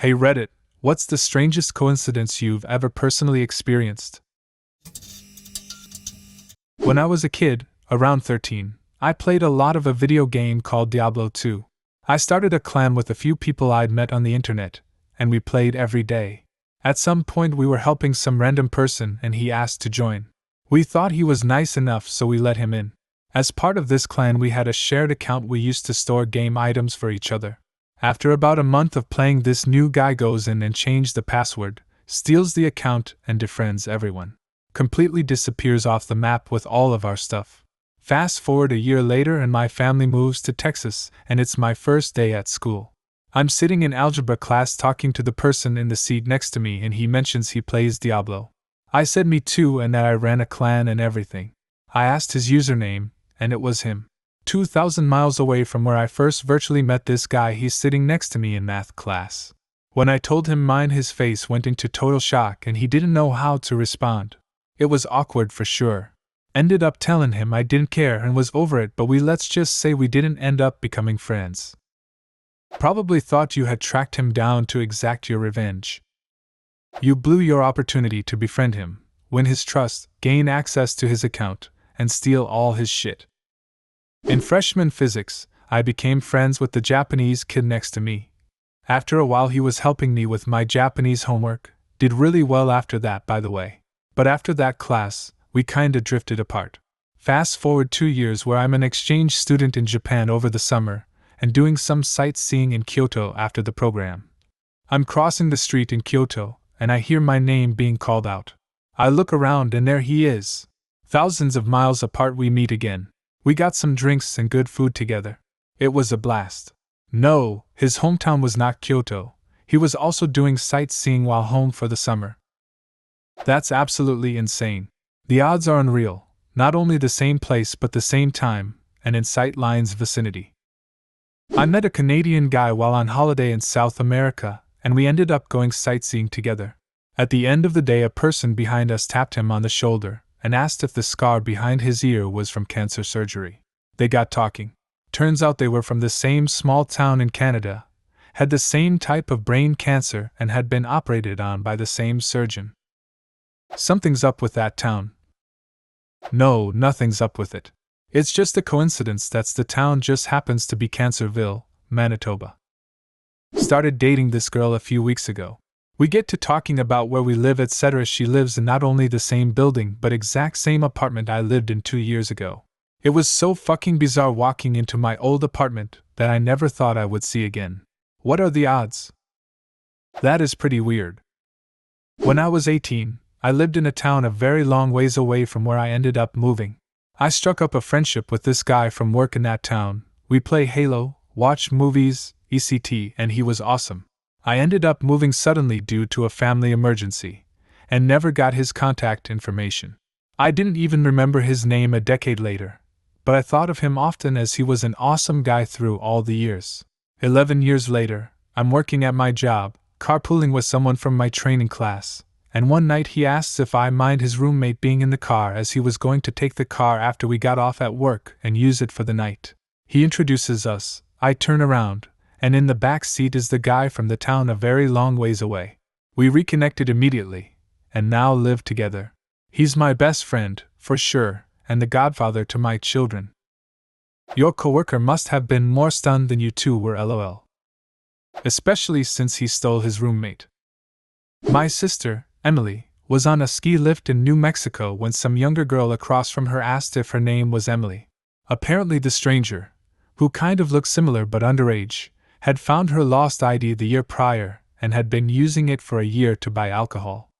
Hey Reddit, what's the strangest coincidence you've ever personally experienced? When I was a kid, around 13, I played a lot of a video game called Diablo 2. I started a clan with a few people I'd met on the internet, and we played every day. At some point we were helping some random person and he asked to join. We thought he was nice enough so we let him in. As part of this clan we had a shared account we used to store game items for each other. After about a month of playing, this new guy goes in and changes the password, steals the account and defriends everyone. Completely disappears off the map with all of our stuff. Fast forward a year later and my family moves to Texas and it's my first day at school. I'm sitting in algebra class talking to the person in the seat next to me and he mentions he plays Diablo. I said me too and that I ran a clan and everything. I asked his username and it was him. 2,000 miles away from where I first virtually met this guy, he's sitting next to me in math class. When I told him mine, his face went into total shock and he didn't know how to respond. It was awkward for sure. Ended up telling him I didn't care and was over it, but let's just say we didn't end up becoming friends. Probably thought you had tracked him down to exact your revenge. You blew your opportunity to befriend him, win his trust, gain access to his account, and steal all his shit. In freshman physics, I became friends with the Japanese kid next to me. After a while he was helping me with my Japanese homework, did really well after that by the way. But after that class, we kinda drifted apart. Fast forward 2 years where I'm an exchange student in Japan over the summer, and doing some sightseeing in Kyoto after the program. I'm crossing the street in Kyoto, and I hear my name being called out. I look around and there he is. Thousands of miles apart we meet again. We got some drinks and good food together. It was a blast. No, his hometown was not Kyoto. He was also doing sightseeing while home for the summer. That's absolutely insane. The odds are unreal. Not only the same place but the same time, and in sight line's vicinity. I met a Canadian guy while on holiday in South America, and we ended up going sightseeing together. At the end of the day, a person behind us tapped him on the shoulder and asked if the scar behind his ear was from cancer surgery. They got talking. Turns out they were from the same small town in Canada, had the same type of brain cancer, and had been operated on by the same surgeon. Something's up with that town. No, nothing's up with it. It's just a coincidence that the town just happens to be Cancerville, Manitoba. Started dating this girl a few weeks ago. We get to talking about where we live, etc. She lives in not only the same building but exact same apartment I lived in 2 years ago. It was so fucking bizarre walking into my old apartment that I never thought I would see again. What are the odds? That is pretty weird. When I was 18, I lived in a town a very long ways away from where I ended up moving. I struck up a friendship with this guy from work in that town. We play Halo, watch movies, etc., and he was awesome. I ended up moving suddenly due to a family emergency, and never got his contact information. I didn't even remember his name a decade later, but I thought of him often as he was an awesome guy through all the years. 11 years later, I'm working at my job, carpooling with someone from my training class, and one night he asks if I mind his roommate being in the car as he was going to take the car after we got off at work and use it for the night. He introduces us, I turn around, and in the back seat is the guy from the town a very long ways away. We reconnected immediately, and now live together. He's my best friend, for sure, and the godfather to my children. Your coworker must have been more stunned than you two were, lol. Especially since he stole his roommate. My sister, Emily, was on a ski lift in New Mexico when some younger girl across from her asked if her name was Emily. Apparently the stranger, who kind of looked similar but underage, had found her lost ID the year prior and had been using it for a year to buy alcohol.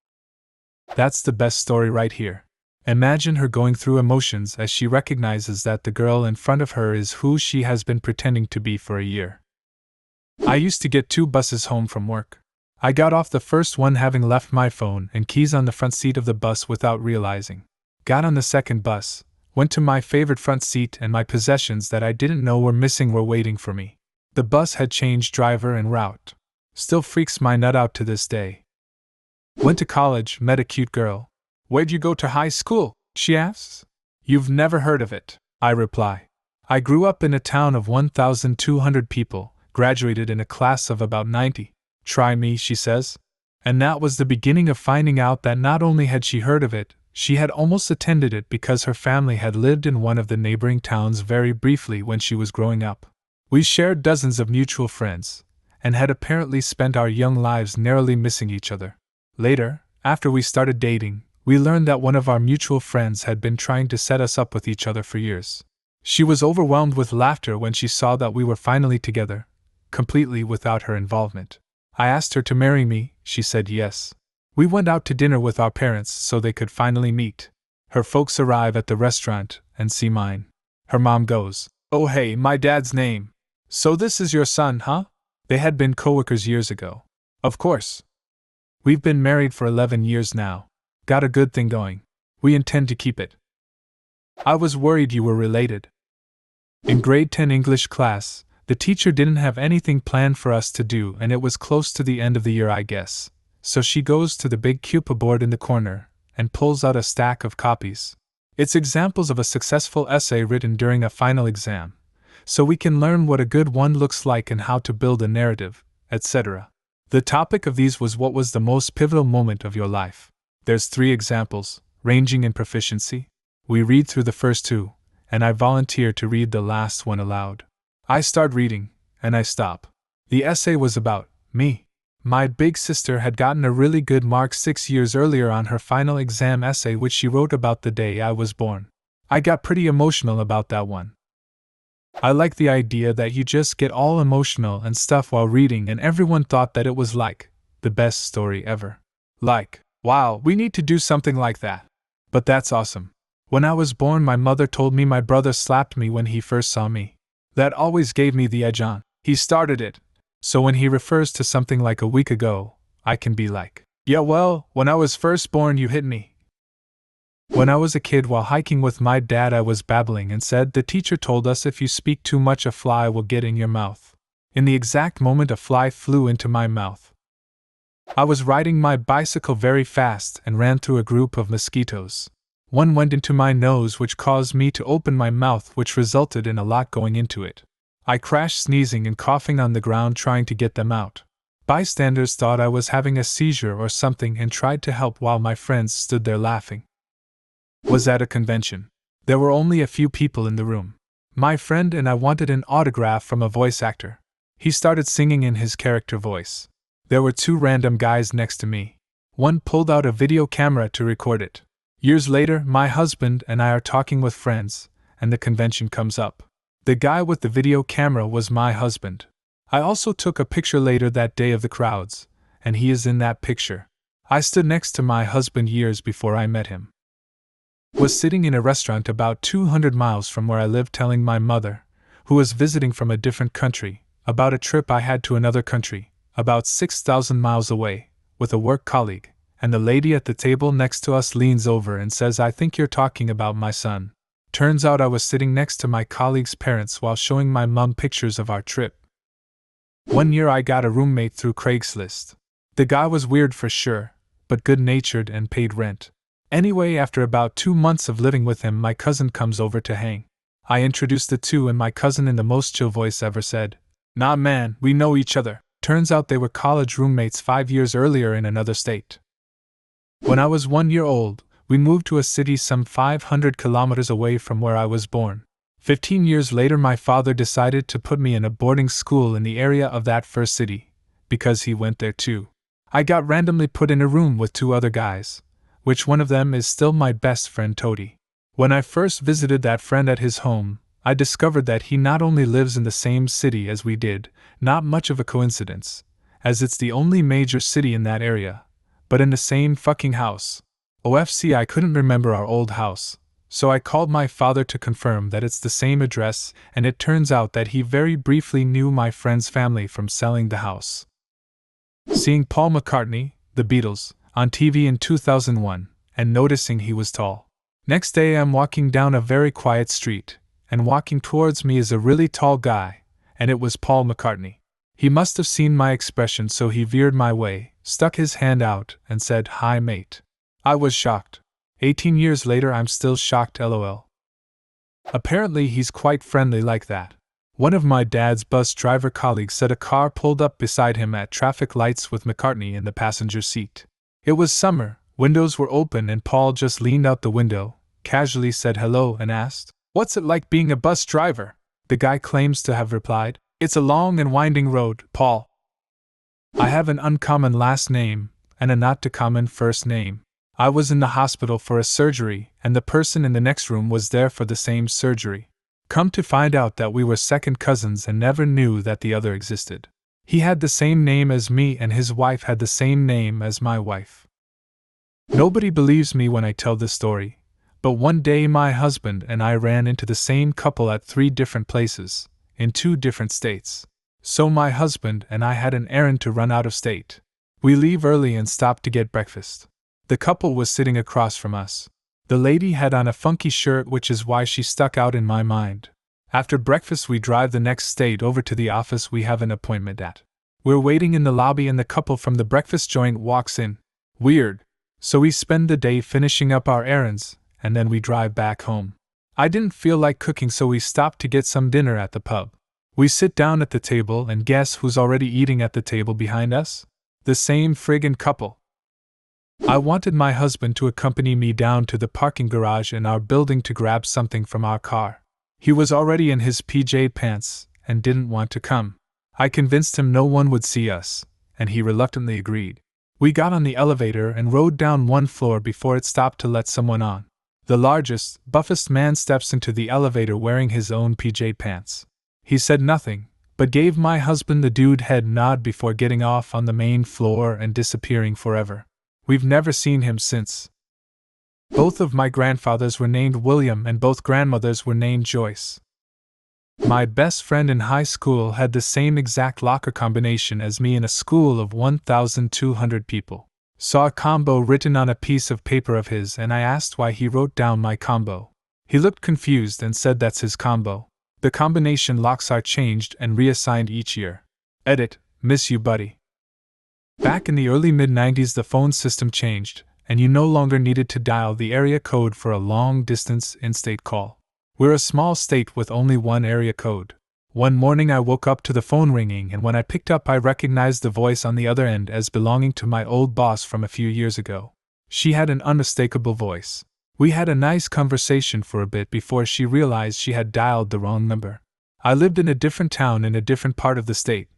That's the best story right here. Imagine her going through emotions as she recognizes that the girl in front of her is who she has been pretending to be for a year. I used to get 2 buses home from work. I got off the first one having left my phone and keys on the front seat of the bus without realizing. Got on the second bus, went to my favorite front seat, and my possessions that I didn't know were missing were waiting for me. The bus had changed driver and route. Still freaks my nut out to this day. Went to college, met a cute girl. Where'd you go to high school? She asks. You've never heard of it, I reply. I grew up in a town of 1,200 people, graduated in a class of about 90. "Try me," she says. And that was the beginning of finding out that not only had she heard of it, she had almost attended it because her family had lived in one of the neighboring towns very briefly when she was growing up. We shared dozens of mutual friends, and had apparently spent our young lives narrowly missing each other. Later, after we started dating, we learned that one of our mutual friends had been trying to set us up with each other for years. She was overwhelmed with laughter when she saw that we were finally together, completely without her involvement. I asked her to marry me, she said yes. We went out to dinner with our parents so they could finally meet. Her folks arrive at the restaurant and see mine. Her mom goes, "Oh hey, my dad's name. So this is your son, huh?" They had been coworkers years ago. Of course. We've been married for 11 years now. Got a good thing going. We intend to keep it. I was worried you were related. In grade 10 English class, the teacher didn't have anything planned for us to do and it was close to the end of the year, I guess. So she goes to the big cupa board in the corner and pulls out a stack of copies. It's examples of a successful essay written during a final exam, so we can learn what a good one looks like and how to build a narrative, etc. The topic of these was what was the most pivotal moment of your life. There's 3 examples, ranging in proficiency. We read through the first 2, and I volunteer to read the last one aloud. I start reading, and I stop. The essay was about me. My big sister had gotten a really good mark 6 years earlier on her final exam essay, which she wrote about the day I was born. I got pretty emotional about that one. I like the idea that you just get all emotional and stuff while reading, and everyone thought that it was like the best story ever. Like, wow, we need to do something like that. But that's awesome. When I was born, my mother told me my brother slapped me when he first saw me. That always gave me the edge on. He started it. So when he refers to something like a week ago, I can be like, yeah, well, when I was first born, you hit me. When I was a kid while hiking with my dad, I was babbling and said, the teacher told us if you speak too much, a fly will get in your mouth. In the exact moment, a fly flew into my mouth. I was riding my bicycle very fast and ran through a group of mosquitoes. One went into my nose, which caused me to open my mouth, which resulted in a lot going into it. I crashed sneezing and coughing on the ground trying to get them out. Bystanders thought I was having a seizure or something and tried to help while my friends stood there laughing. Was at a convention. There were only a few people in the room. My friend and I wanted an autograph from a voice actor. He started singing in his character voice. There were 2 random guys next to me. One pulled out a video camera to record it. Years later, my husband and I are talking with friends, and the convention comes up. The guy with the video camera was my husband. I also took a picture later that day of the crowds, and he is in that picture. I stood next to my husband years before I met him. Was sitting in a restaurant about 200 miles from where I lived telling my mother, who was visiting from a different country, about a trip I had to another country, about 6,000 miles away, with a work colleague, and the lady at the table next to us leans over and says, I think you're talking about my son. Turns out I was sitting next to my colleague's parents while showing my mom pictures of our trip. One year I got a roommate through Craigslist. The guy was weird for sure, but good-natured and paid rent. Anyway, after about 2 months of living with him, my cousin comes over to hang. I introduced the two, and my cousin, in the most chill voice ever, said, "Nah man, we know each other." Turns out they were college roommates 5 years earlier in another state. When I was 1 year old, we moved to a city some 500 kilometers away from where I was born. 15 years later, my father decided to put me in a boarding school in the area of that first city, because he went there too. I got randomly put in a room with 2 other guys, which one of them is still my best friend Tody. When I first visited that friend at his home, I discovered that he not only lives in the same city as we did, not much of a coincidence, as it's the only major city in that area, but in the same fucking house. OFC, I couldn't remember our old house, so I called my father to confirm that it's the same address, and it turns out that he very briefly knew my friend's family from selling the house. Seeing Paul McCartney, the Beatles, on TV in 2001, and noticing he was tall. Next day I'm walking down a very quiet street, and walking towards me is a really tall guy, and it was Paul McCartney. He must have seen my expression, so he veered my way, stuck his hand out, and said, "Hi mate." I was shocked. 18 years later I'm still shocked, lol. Apparently he's quite friendly like that. One of my dad's bus driver colleagues said a car pulled up beside him at traffic lights with McCartney in the passenger seat. It was summer, windows were open, and Paul just leaned out the window, casually said hello, and asked, "What's it like being a bus driver?" The guy claims to have replied, "It's a long and winding road, Paul. I have an uncommon last name and a not too common first name. I was in the hospital for a surgery, and the person in the next room was there for the same surgery. Come to find out that we were second cousins and never knew that the other existed. He had the same name as me, and his wife had the same name as my wife." Nobody believes me when I tell this story, but one day my husband and I ran into the same couple at 3 different places, in 2 different states. So my husband and I had an errand to run out of state. We leave early and stop to get breakfast. The couple was sitting across from us. The lady had on a funky shirt, which is why she stuck out in my mind. After breakfast we drive the next state over to the office we have an appointment at. We're waiting in the lobby and the couple from the breakfast joint walks in. Weird. So we spend the day finishing up our errands, and then we drive back home. I didn't feel like cooking, so we stopped to get some dinner at the pub. We sit down at the table, and guess who's already eating at the table behind us? The same friggin' couple. I wanted my husband to accompany me down to the parking garage in our building to grab something from our car. He was already in his PJ pants and didn't want to come. I convinced him no one would see us, and he reluctantly agreed. We got on the elevator and rode down 1 floor before it stopped to let someone on. The largest, buffest man steps into the elevator wearing his own PJ pants. He said nothing, but gave my husband the dude head nod before getting off on the main floor and disappearing forever. We've never seen him since. Both of my grandfathers were named William and both grandmothers were named Joyce. My best friend in high school had the same exact locker combination as me in a school of 1,200 people. Saw a combo written on a piece of paper of his, and I asked why he wrote down my combo. He looked confused and said that's his combo. The combination locks are changed and reassigned each year. Edit, miss you buddy. Back in the early mid-90s the phone system changed, and you no longer needed to dial the area code for a long-distance in-state call. We're a small state with only one area code. One morning I woke up to the phone ringing, and when I picked up I recognized the voice on the other end as belonging to my old boss from a few years ago. She had an unmistakable voice. We had a nice conversation for a bit before she realized she had dialed the wrong number. I lived in a different town in a different part of the state,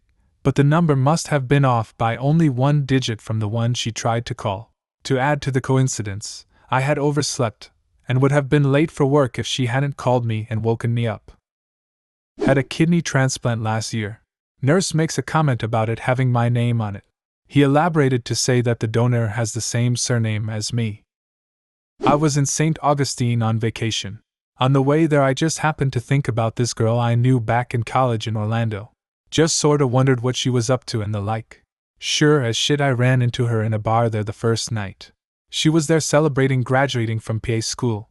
but the number must have been off by only 1 digit from the one she tried to call. To add to the coincidence, I had overslept, and would have been late for work if she hadn't called me and woken me up. Had a kidney transplant last year. Nurse makes a comment about it having my name on it. He elaborated to say that the donor has the same surname as me. I was in St. Augustine on vacation. On the way there I just happened to think about this girl I knew back in college in Orlando. Just sorta wondered what she was up to and the like. Sure as shit I ran into her in a bar there the first night. She was there celebrating graduating from PA school.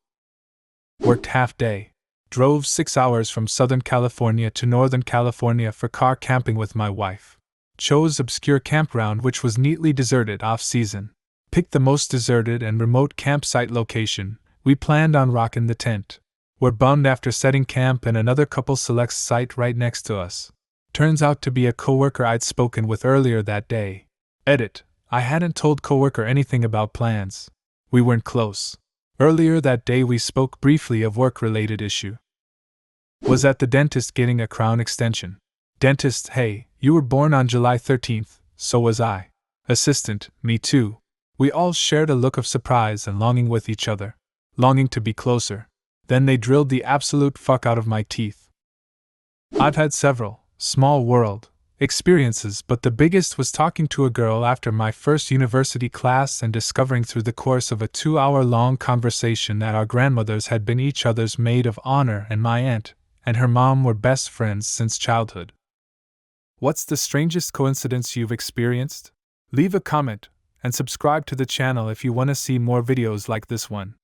Worked half day. Drove 6 hours from Southern California to Northern California for car camping with my wife. Chose obscure campground which was neatly deserted off-season. Picked the most deserted and remote campsite location. We planned on rockin' the tent. Were bummed after setting camp and another couple selects site right next to us. Turns out to be a coworker I'd spoken with earlier that day. Edit, I hadn't told coworker anything about plans. We weren't close. Earlier that day we spoke briefly of work-related issue. Was at the dentist getting a crown extension. Dentist, hey, you were born on July 13th, so was I. Assistant, me too. We all shared a look of surprise and longing with each other. Longing to be closer. Then they drilled the absolute fuck out of my teeth. I've had several, small world, experiences, but the biggest was talking to a girl after my first university class and discovering through the course of a 2-hour-long conversation that our grandmothers had been each other's maid of honor and my aunt and her mom were best friends since childhood. What's the strangest coincidence you've experienced? Leave a comment and subscribe to the channel if you want to see more videos like this one.